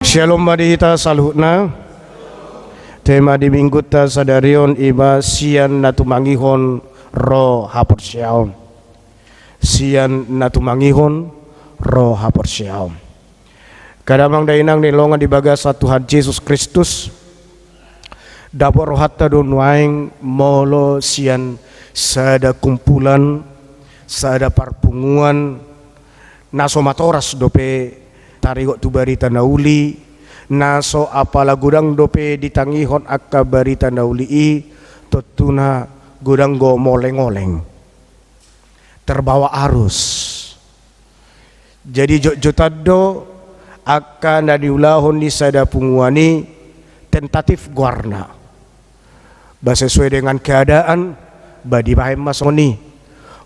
Shalom madihita saluhna. Tema di minggu ta sadarion iba sian natumangihon ro haporsiaon. Sian natumangihon ro haporsiaon. Kadamang dainang nilongan di bagas Tuhan Yesus Kristus. Dapur rohata don waing molo sian sada kumpulan, sada parpunguan nasomatoras dope tarigot tu barita nauli naso apala gudang dope ditangihon akka barita nauli totuna gudang go moleng-oleng terbawa arus. Jadi jotado akka nadiulahon ni sada punguani tentatif guarna sesuai dengan keadaan badi bahem masoni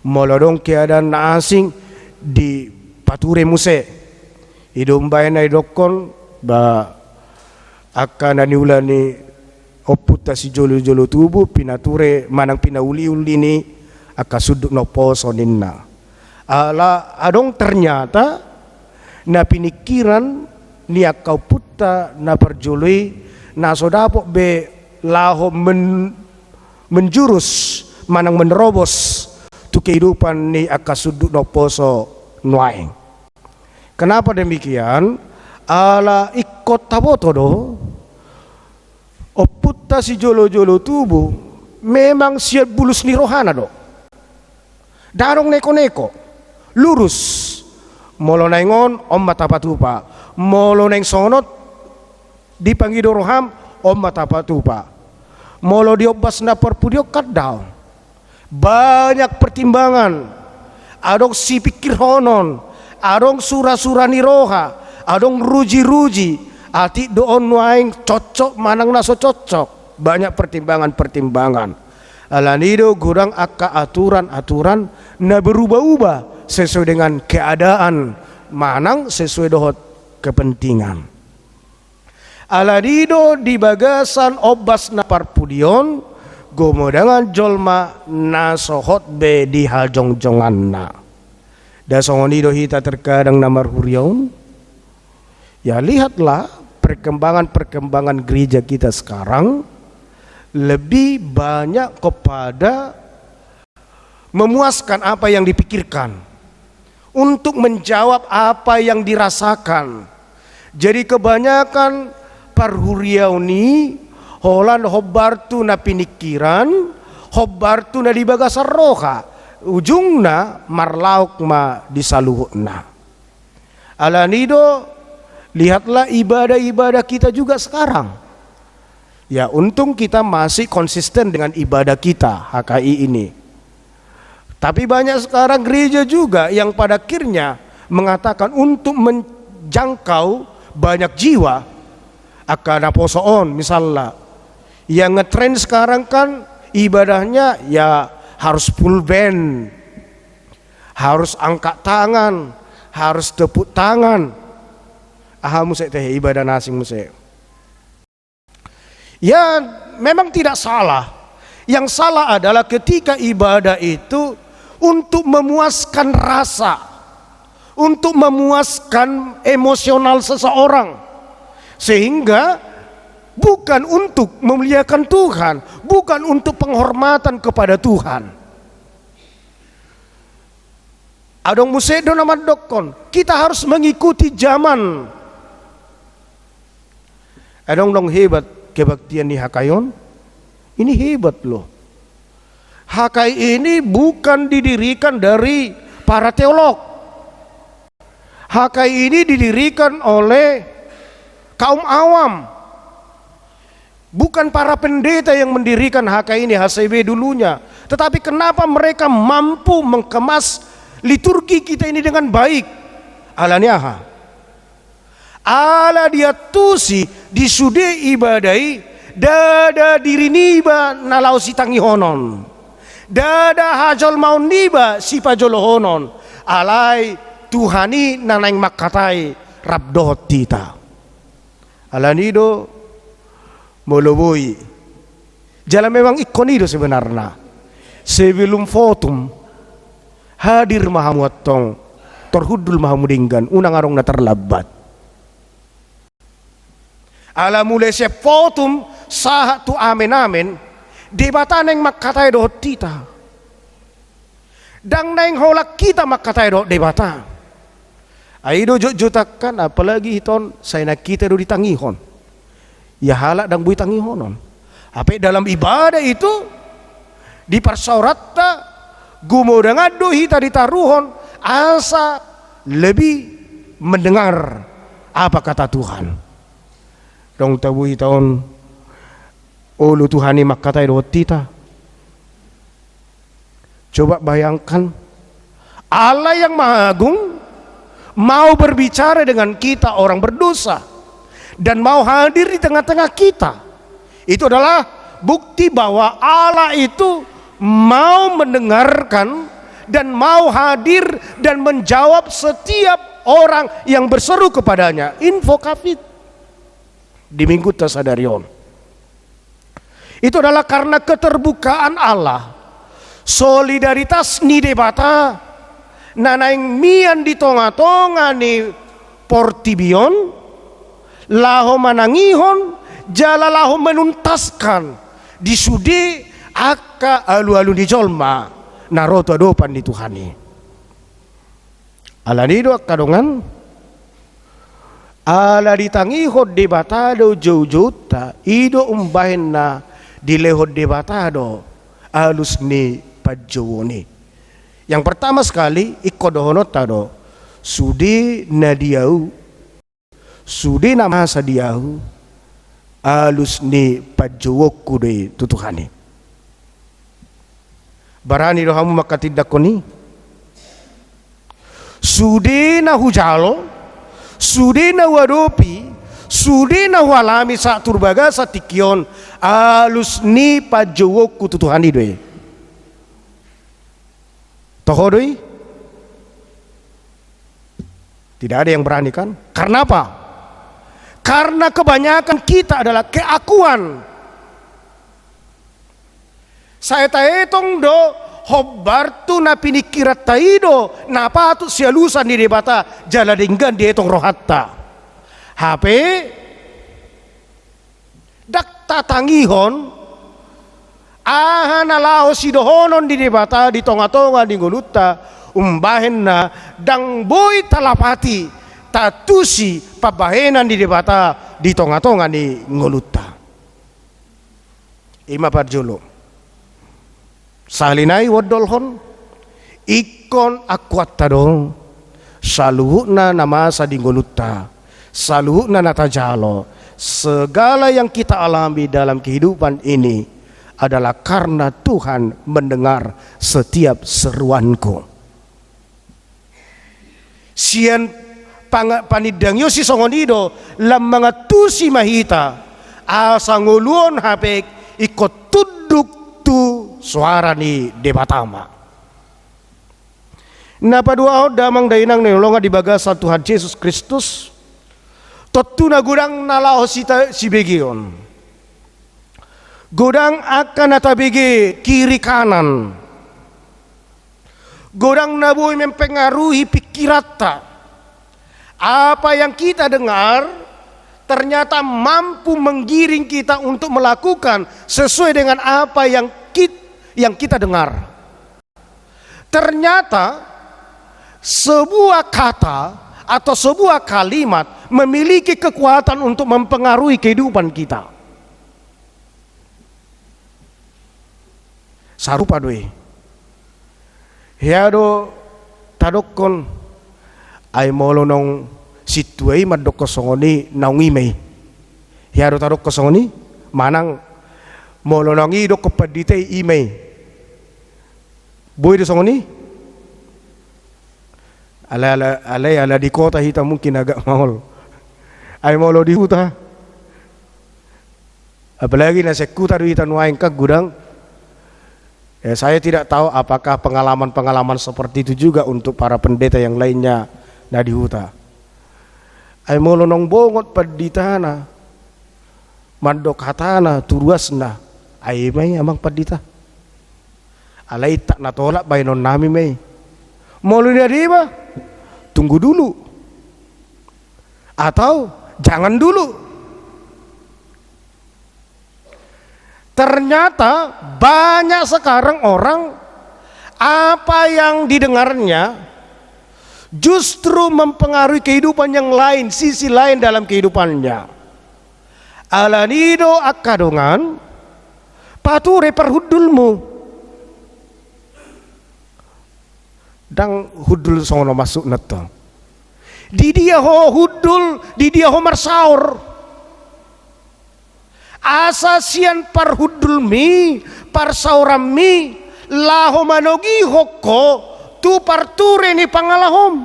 molodong keadaan na asing di pature muse idombay na idokon ba akan naniulani oputa si jolo-jolo tubuh pinature manang pinauli-uli ni akasuduk no poso ninna ala adong ternyata na pinikiran ni akau puta na perjoloi na sodapok be laho menjurus manang menerobos tu kehidupan ni akasuduk no poso nuaeng. Kenapa demikian? Ala ikut taboto do oputta si jolo-jolo tubuh memang siap bulus ni rohana do darong neko-neko lurus molo naingon om matapatupa molo naing sonot dipanggido roham om matapatupa molo diobas na perpudio kadal banyak pertimbangan adong si pikir honon adong sura-sura niroha, adong ruji-ruji, ati doon waing cocok manang naso cocok. Banyak pertimbangan-pertimbangan. Alanido gurang akka aturan-aturan na berubah-ubah sesuai dengan keadaan manang sesuai dohot kepentingan. Alanido di bagasan obas na parpudion gomodangan jolma nasohot be di hajong-jongan na. Dasongonido hita terkadang namar huriaun. Ya lihatlah perkembangan gereja kita sekarang lebih banyak kepada memuaskan apa yang dipikirkan untuk menjawab apa yang dirasakan. Jadi kebanyakan parhuriauni holan hobbartu na pinikiran, hobbartu na di bagasar roha. Ujungna marlauk ma disaluhna. Alanido lihatlah ibadah-ibadah kita juga sekarang. Ya untung kita masih konsisten dengan ibadah kita HKI ini. Tapi banyak sekarang gereja juga yang pada akhirnya mengatakan untuk menjangkau banyak jiwa akan posoon misalnya. Yang ngetrend sekarang kan ibadahnya ya harus full band, harus angkat tangan, harus tepuk tangan. Aha musik teh ibadah nasing musik. Ya memang tidak salah. Yang salah adalah ketika ibadah itu untuk memuaskan rasa, untuk memuaskan emosional seseorang, sehingga bukan untuk memuliakan Tuhan, bukan untuk penghormatan kepada Tuhan. Adong musedo nama dokon, kita harus mengikuti zaman. Adong dong hebat kebaktian ni Hakayon. Ini hebat loh. Hakai ini bukan didirikan dari para teolog. Hakai ini didirikan oleh kaum awam. Bukan para pendeta yang mendirikan HKI ini HCB dulunya. Tetapi kenapa mereka mampu mengemas liturgi kita ini dengan baik? Alaniaha. Ala dia tusi disude ibadai dada diri niba nalau si tangihonon. Dada hajol mau niba si pajolohonon. Alai Tuhani nanaing makatai rabdohot tita. Alanido moloboi. Jalan memang ikonido sebenarnya. Sebelum fotum hadir mahamuatong torhudul mahamudinggan unang arong na terlabat. Ala mulai sepotum sahat tu amen debata neng makatai do tita. Dang neng holak kita makatai do debata. Aido jutakan apalagi hiton saya nak kita do ditangihon. Ya halak dang bui tangihonon. Apa dalam ibadah itu dipersoratta gumodangado hita ditaruhon asa lebih mendengar apa kata Tuhan. Dong tahu tahun ulu Tuhani makatai do tita. Coba bayangkan Allah yang Maha Agung mau berbicara dengan kita orang berdosa dan mau hadir di tengah-tengah kita. Itu adalah bukti bahwa Allah itu mau mendengarkan dan mau hadir dan menjawab setiap orang yang berseru kepadanya. Info kafit di minggu tasadarion. Itu adalah karena keterbukaan Allah, solidaritas ni debata, nanaing mian di tonga-tonga ni portibion, laho manangihon, jala laho menuntaskan, disudi aka alu-alu di jolma, naroto adopan di Tuhani. Alanido kadongan, ala ditangihod debatado jauh-jauh ido umbahin na dilehod debatado alus ni pajawoni. Yang pertama sekali ikodohonot tado sudi nadiau sudi nama sadiau alus ni pajawoku de tutuhani. Barani do hamu makatidakoni sudi na hujalo sudi na wadopi, sudi na walami sa turbaga sa tikyon, alus ni pajawok kututuhani doy. Toho doy? Tidak ada yang berani kan? Karena apa? Karena kebanyakan kita adalah keakuan. Saya taetong do hobbartu na pinikirat taido na patut sialusan di debata jala dinggan di etong rohatta HP dak tatangihon ahana lao sidohonon di debata di tonga-tonga di ngolutta umbahen na dang boy talapati tatusi pabahenan di debata di tonga-tonga di ngolutta. Ima parjolo salinai wadolhon ikon akuat tadong saluhna nama sadingolutta saluhna natajalo. Segala yang kita alami dalam kehidupan ini adalah karena Tuhan mendengar setiap seruanku. Sian panidang yo si songonido lam mga tusi mahita asanguluon hapek ikot tuduk tu suara ni debatama. Napadua damang dainang nolonga di bagasan Tuhan Yesus Kristus. Totu na gudang nalaho si begion. Gudang akan natabigi kiri kanan. Gudang nabuhi mempengaruhi pikirata. Apa yang kita dengar ternyata mampu menggiring kita untuk melakukan sesuai dengan apa yang kita dengar. Ternyata sebuah kata atau sebuah kalimat memiliki kekuatan untuk mempengaruhi kehidupan kita. Sarupa doi. Hiado tadokon ay molonong situai madok kosongoni naungimei. Hiado tadok kosongoni manang molonongi do kepadite imei. Boy do songoni ala di kota kita mungkin agak mahal. Ay molo di huta. Apalagi na sekuta di tanuain ka gudang. Saya tidak tahu apakah pengalaman-pengalaman seperti itu juga untuk para pendeta yang lainnya na di huta. Ay molo nong bongot paditana. Mandok hatana turuasna. Ay may amang padita. Alay tak natolak baynon nami may. Molo niya di ba? Tunggu dulu. Atau jangan dulu. Ternyata banyak sekarang orang apa yang didengarnya justru mempengaruhi kehidupan yang lain, sisi lain dalam kehidupannya. Alanido akadongan pature perhudulmu dang hudul songono masuk neto. Di dia ho hudul, di dia ho marsaur. Asasian parhudulmi, parsaurammi, laho manogi hokko, tu parture ni pangalahom.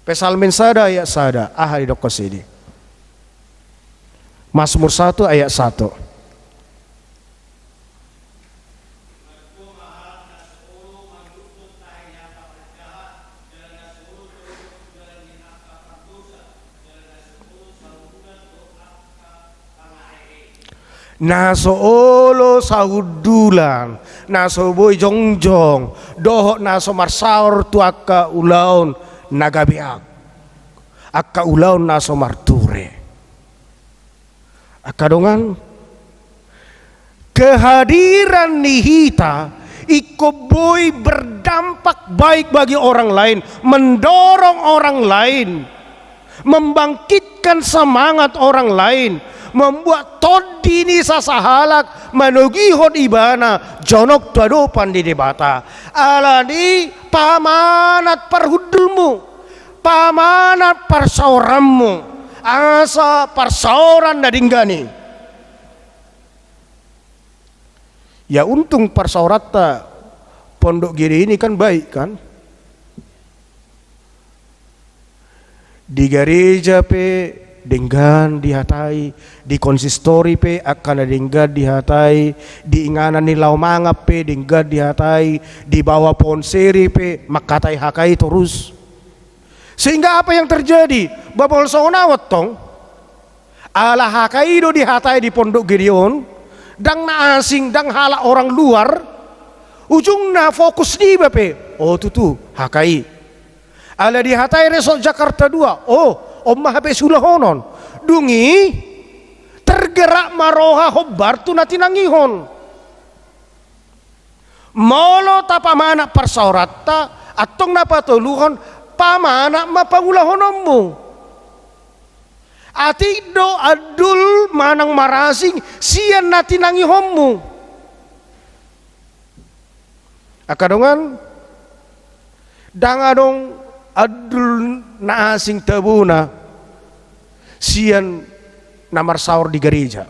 Pesalmin sada ayat sada, ahari dokos ini. Mazmur 1 ayat 1. Naso olo sahudulan, naso boy jongjong, dohok naso marsaur tu akka ulaun nagabiak, akka ulaun naso marture. Akadongan kehadiran nihita iko boy berdampak baik bagi orang lain, mendorong orang lain, membangkitkan semangat orang lain, membuat todini sasahalak manugihon ibana jonok tuadopan di debata alani pamanat parhudulmu, pamanat parsaurammu, asa parsauran nadinggani. Ya untung parsaurata pondok giri ini kan baik kan, di gereja pe dengan dihatai, di konsistori pe akan dengan dihatai, di inganan nilau mangap pe dengan dihatai, di bawah ponseri pe makatai hakai terus. Sehingga apa yang terjadi? Babol sonawat tong ala hakai do dihatai di pondok Gideon, dang na asing, dang hala orang luar, ujungna fokus di bape. Oh tutu hakai. Ala dihatai resort Jakarta 2. Oh Omah habe sulahonon dungi tergerak maroha hobar tu nati nangihon molo ta pamana parsaurata atong napatuluhon pamana mapangulahonommu ati do adul manang marasing sian nati nangihonmu. Akadongan dangadong adul na asing tabuna sian namar saur di gereja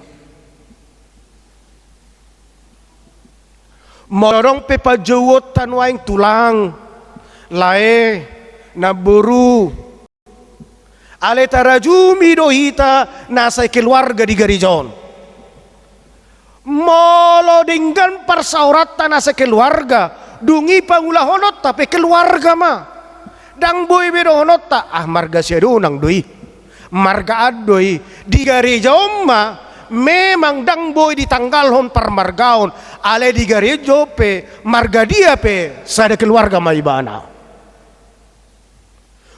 morong pepajawot tanwaing tulang lae naburu ale tarajumi dohita nasa keluarga di gerejon molo dengan parsaurata nasa keluarga dungi pangulahonot tapi keluarga mah dang boy bedohonot ta marga siado nang doi marga adoi di gereja omma memang dang boy ditanggal hon par margaon ale di gereja pe marga dia pe sada keluarga maibana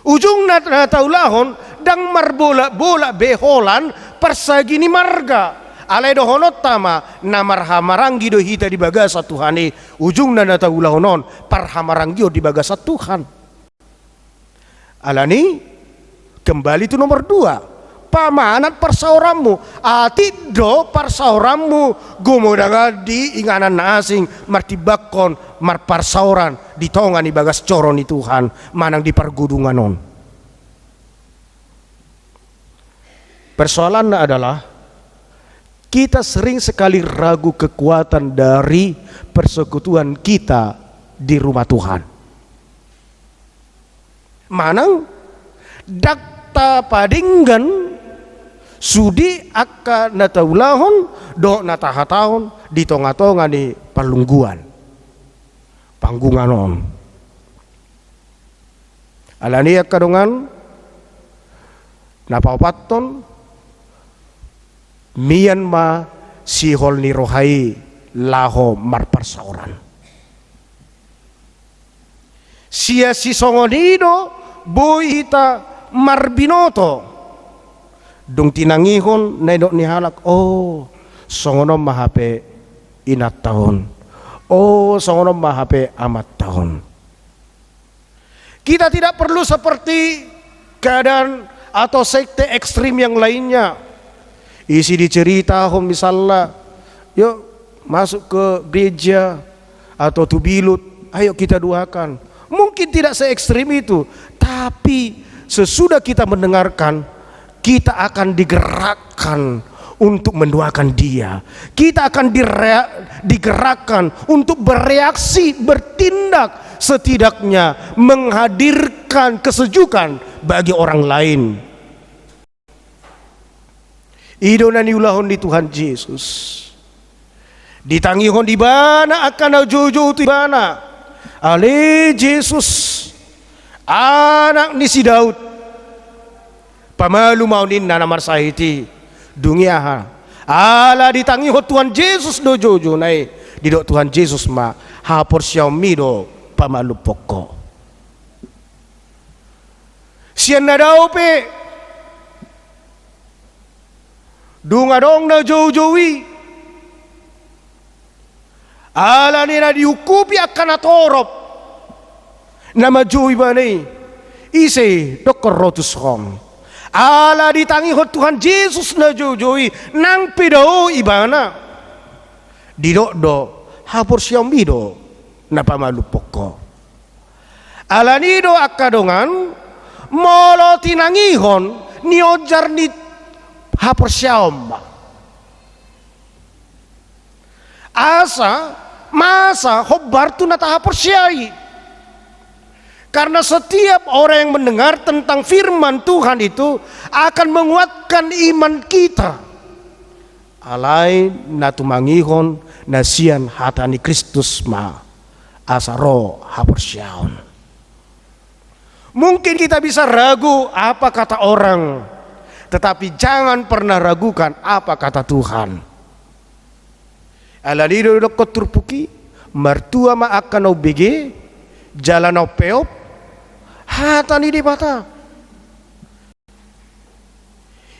ujung na taulahon dang marbola beholan persagini marga ale dohonot tama namarhamaranggi do hita di bagasa Tuhane ujung na taulahonon parhamaranggi di bagasa Tuhan. Alani kembali itu nomor 2 pamanat parsaurammu ati do parsaurammu gumodaga di inganan na asing martibakon marparsauran di tongan di bagas coron di Tuhan manang di pargudunganon. Persoalannya adalah kita sering sekali ragu kekuatan dari persekutuan kita di rumah Tuhan. Manang dakta padinggan sudi akka nataulahon do natahatahon di tonga-tonga di palungguan panggunganon alani kadongan napaupaton Myanmar sihol ni rohai laho marparsauran sia si songonido boy hita marbinoto Dung tinangihon na idok ni halak, oh songonom mahape inat tahun, oh songonom mahape amat tahun. Kita tidak perlu seperti keadaan atau sekte ekstrim yang lainnya. Isi dicerita misalnya, yuk masuk ke gereja atau tubilut, ayo kita doakan. Mungkin tidak se ekstrim itu, tapi sesudah kita mendengarkan, kita akan digerakkan untuk mendoakan dia. Kita akan digerakkan untuk bereaksi, bertindak, setidaknya menghadirkan kesejukan bagi orang lain. Idonani ulahon di Tuhan Yesus. Ditangihon di bana akan jojo di bana. Ale Yesus anak ni si Daud. Pamalu maunin na namar sahiti dunia ha. Ala ditangihon Tuhan Yesus do jojo nai. Didok Tuhan Yesus ma hapor xiaomi do pamalu pokok. Sian na daw pe dunga dong na jojowi ala nina dihukupi akan atorop nama jowi banai ise dokor rotus hom ala ditangi hot Tuhan Yesus na jojowi nang pedao ibana didok do hapur siam bido na pamalu poko ala nido akadongan molo tinangihon ni ojar ni hapur siam asa masa hobar tu nata hapur siai. Karena setiap orang yang mendengar tentang firman Tuhan itu akan menguatkan iman kita. Alai natumangihon nasian hatani Kristus ma asaro hapur siaun. Mungkin kita bisa ragu apa kata orang, tetapi jangan pernah ragukan apa kata Tuhan. Alanido dokot turpuki martua ma akan bege jalan peop hatani di bata.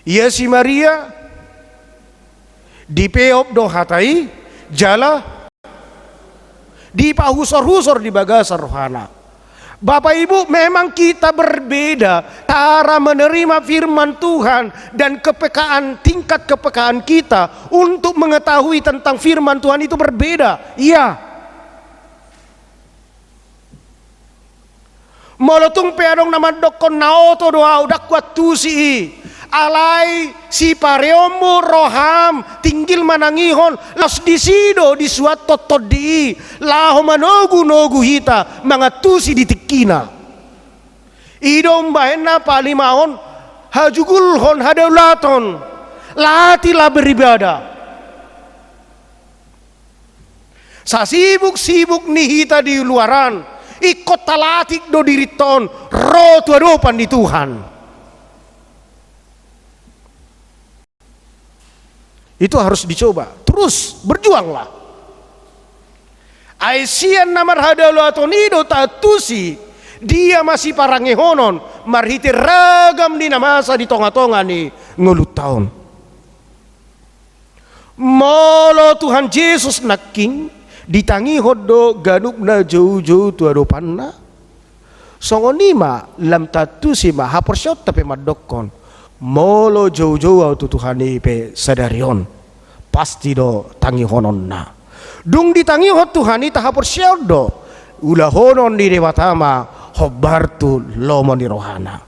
Ia si Maria di peop do hatai jala di pahusor-husor di bagasar rohana. Bapak Ibu, memang kita berbeda cara menerima firman Tuhan dan kepekaan, tingkat kepekaan kita untuk mengetahui tentang firman Tuhan itu berbeda. Iya. Molotung peadong naman dokon naoto doa udak kuat tusi alai si pareomu roham tinggil manangihon los disido di suatu todi laho manogu nogu hita mangatusi di tikina idom bahena palimahon hajugulhon hadaulaton latilah beribadah sasibuk-sibuk nih hita di luaran ikut talatik do diriton rotu adopan di Tuhan. Itu harus dicoba. Terus berjuanglah. Aisian namar hadalu atonido tatusi dia masih parangehonon marhiti ragam di namasa di tonga-tonga ni ngulut tahun. Molo Tuhan Yesus naking ditangi hodo ganuk na jauh-jauh tu adopanna songonima lam tatusi ma haporsyot tapi madokon molo jauh-jauh tu Tuhan pe sadarion pasti do tangi honon na dung ditangi hot Tuhan ita haporsyot do ulah honon di dewatama hobartu lomo ni rohana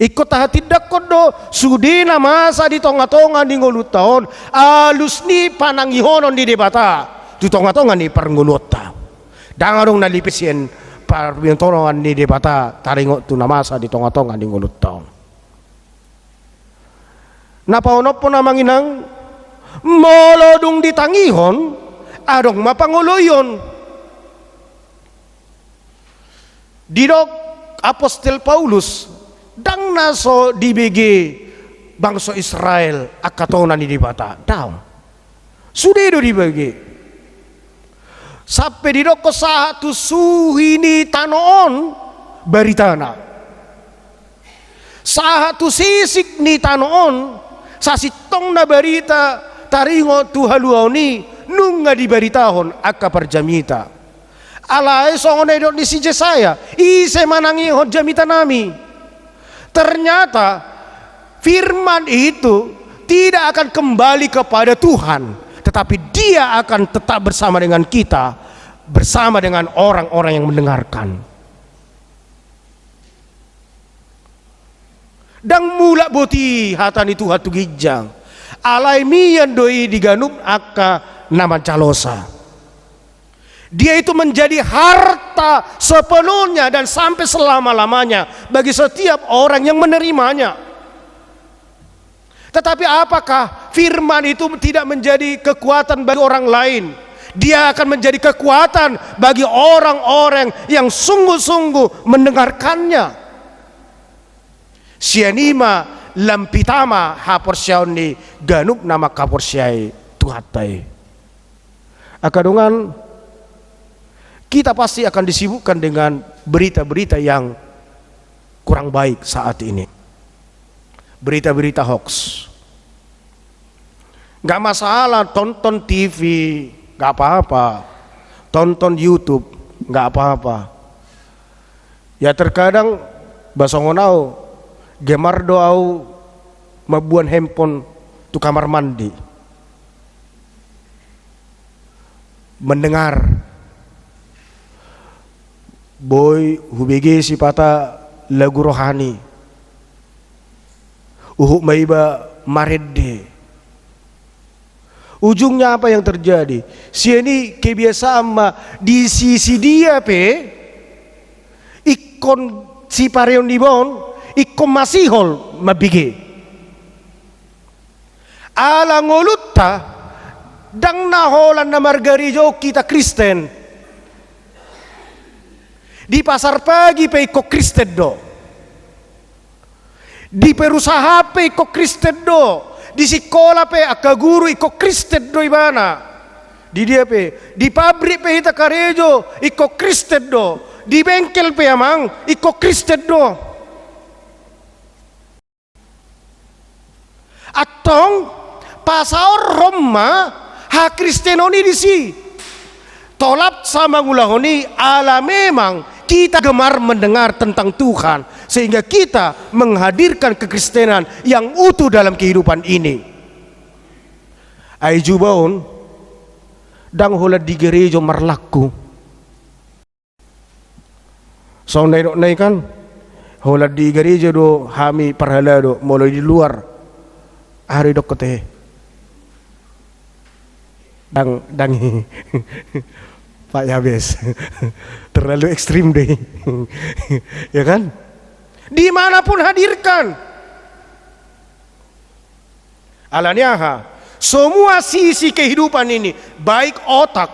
ikut tahatidak kodo sudina masa di tonga-tonga di ngulut tahun alus ni panangi honon di debata tu tonga-tonga ni parngulota dangarong nalipisien parbientorongan ni debata taringot tu namasa di tonga-tonga di ngulut tahun napaonop po namanginang molodung ditangihon adong mapangoloyon didok Apostel Paulus dang naso dibege bangsa Israel akatonan ni dibata daw sudah do dibege sampai didok ko satu suhini tanoon baritana Satu sisik ni tanoon sasitong na barita taringo tuhaluaw ni nung nga dibaritahon akka parjamita. Alay songonay do ni si Jesaya ise manangihon jamita nami. Ternyata firman itu tidak akan kembali kepada Tuhan, tetapi dia akan tetap bersama dengan kita, bersama dengan orang-orang yang mendengarkan. Dang mula boti hatani Tuhan tugijang alay miyan doi diganup akka nama calosa. Dia itu menjadi harta sepenuhnya dan sampai selama-lamanya bagi setiap orang yang menerimanya. Tetapi apakah firman itu tidak menjadi kekuatan bagi orang lain? Dia akan menjadi kekuatan bagi orang-orang yang sungguh-sungguh mendengarkannya. Sianima lampitama haporsyaon ni ganup nama kaporsyai tuhatai. Akadungan kita pasti akan disibukkan dengan berita-berita yang kurang baik saat ini. Berita-berita hoax. Gak masalah tonton TV, gak apa-apa. Tonton YouTube, gak apa-apa. Ya terkadang basongonau gemar doau mabuan handphone tu kamar mandi. Mendengar boy hubege si pata lagu rohani uhuk maiba maredde. Ujungnya apa yang terjadi? Si ini kebiasaan di sisi dia ikon si pareon dibon ikon masihol mabige ala ngolutta dang naholan na margarijo kita Kristen. Di pasar pagi pe iko Kristen do, di perusahaan pe iko Kristen do, di sekolah pe akka guru iko Kristen do ibana, di dia pe, di pabrik pe hita karejo iko Kristen do, di bengkel pe amang iko Kristen do. Atong pasar Roma ha Kristenoni di si tolap sama ngulahoni ala memang kita gemar mendengar tentang Tuhan sehingga kita menghadirkan kekristenan yang utuh dalam kehidupan ini. Ai jubaon dang hola di gereja marlaku. So nai kan hola di gereja do hami parhala do mulai di luar hari dok kote. Dang Pak Yabes terlalu ekstrim deh. Ya kan? Dimanapun hadirkan alaniaha semua sisi kehidupan ini, baik otak,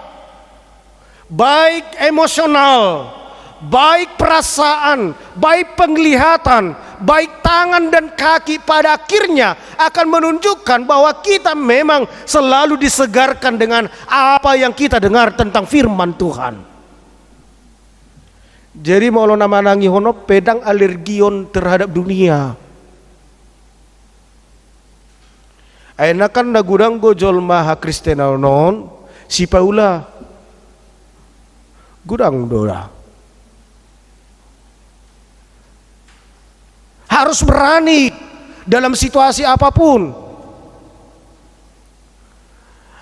baik emosional, baik perasaan, baik penglihatan, baik tangan dan kaki, pada akhirnya akan menunjukkan bahwa kita memang selalu disegarkan dengan apa yang kita dengar tentang firman Tuhan. Jadi mau nama nangi hono pedang alergion terhadap dunia. Aina kan nagudang gojol maha Kristen non si Paula gudang doa. Harus berani dalam situasi apapun.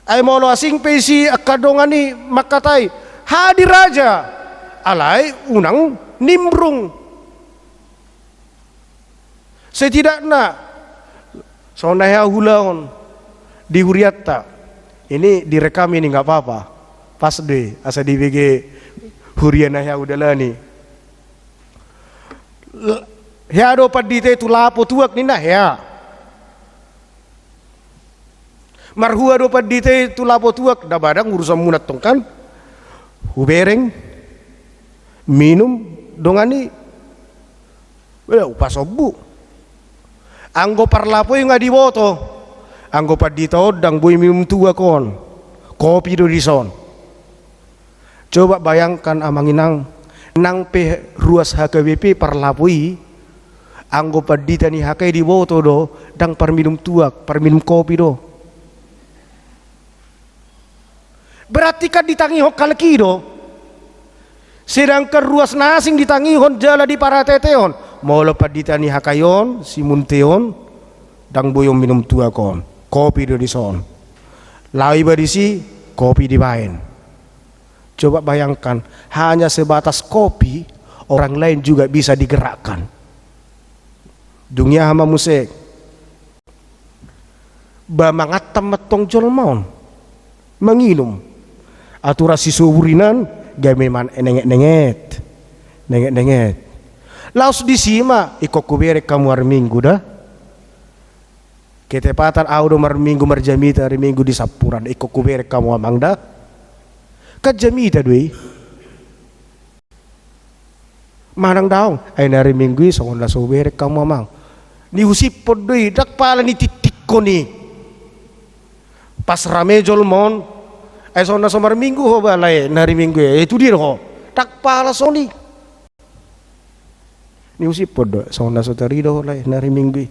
Ay molo asing pesi akadongani makatai hadir aja alai unang nimbrung setidaknya sonaya hulaon di huriatta ini direkam ini nggak apa-apa pas deh asa di BG hurianaya udahlah nih ya do padite tu lapo tuak nina ya marhua do padite tu lapo tuak da badang urusan munat tong kan hubereng minum dongani upasobu anggo parlapo yung adiboto anggo padito dang boy minum tua kon kopi do dison. Coba bayangkan amanginang nang pe ruas HKBP parlapui Anggo padita ni hakai di boto do, dang parminum tuak, parminum kopi do. Berarti kan ditangihon kalki do. Sedangkan ruas nasing ditangihon jala di para teteon. Molo padita ni hakayon, si munteon, dang boyong minum tuakon, kopi do di son. Lai badisi, kopi dibain. Coba bayangkan, hanya sebatas kopi, orang lain juga bisa digerakkan. Dunia hama musik bamangatam matong jolmaon menginum atura si suburinan gameman nenget laus disima iko kubere kamu hari minggu dah ketepatan audo mar minggu marjamita hari minggu di sapuran iko kubere kamu amang dah kajamita dui manang daong ay nari minggu songon la subere kamu amang ni usipod doi dak pala ni titik ko ni pas rame jolmon ay sona somar minggu ho balay nari minggu itu dir ho dak pala soni ni usipod do sona sotarido ho lay nari minggu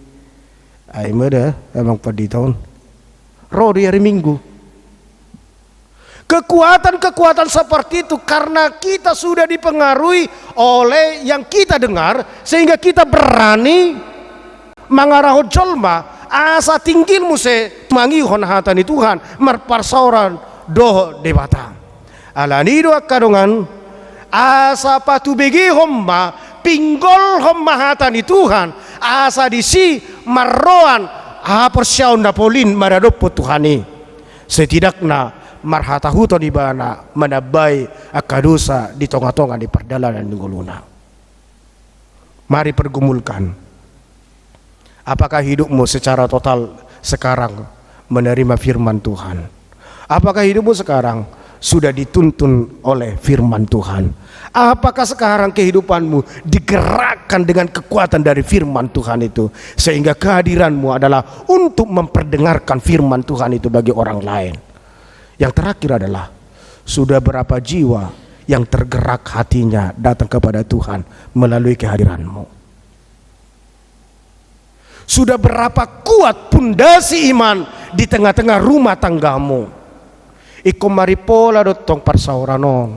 ay mada emang paditaon ro di hari minggu. Kekuatan-kekuatan seperti itu karena kita sudah dipengaruhi oleh yang kita dengar sehingga kita berani mangaraho jolma asa tinggil muse mangihon hatani Tuhan marparsauran doh debata alani do kadongan asa patu begi homma pinggol homma hatani Tuhan asa disi marroan persyaun napolin maradoppo Tuhani setidaknya marhata huto di bana manabai akadosa di tonga-tonga di perdalanan ningguluna. Mari pergumulkan. Apakah hidupmu secara total sekarang menerima firman Tuhan? Apakah hidupmu sekarang sudah dituntun oleh firman Tuhan? Apakah sekarang kehidupanmu digerakkan dengan kekuatan dari firman Tuhan itu sehingga kehadiranmu adalah untuk memperdengarkan firman Tuhan itu bagi orang lain? Yang terakhir adalah sudah berapa jiwa yang tergerak hatinya datang kepada Tuhan melalui kehadiranmu? Sudah berapa kuat pundasi iman di tengah-tengah rumah tanggamu? Iko maripola dotong parsauranon.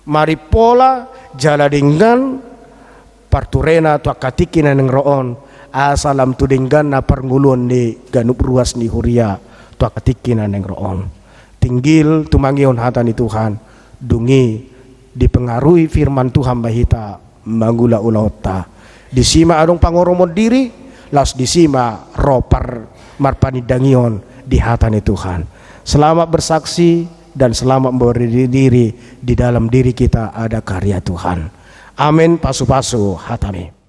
Maripola jala dengan parturena tu akatikinan ng roon asalam tu dengan na parngulon ni ganup ruas ni huria akatikinan yang roon tinggil tumangion hata ni Tuhan dungi dipengaruhi firman Tuhan bahita mangula ulauta disima adong pangoromod diri las disima ropar marpanidangion di hata ni Tuhan. Selamat bersaksi dan selamat memberi diri di dalam diri kita ada karya Tuhan. Amin. Pasu-pasu hatami.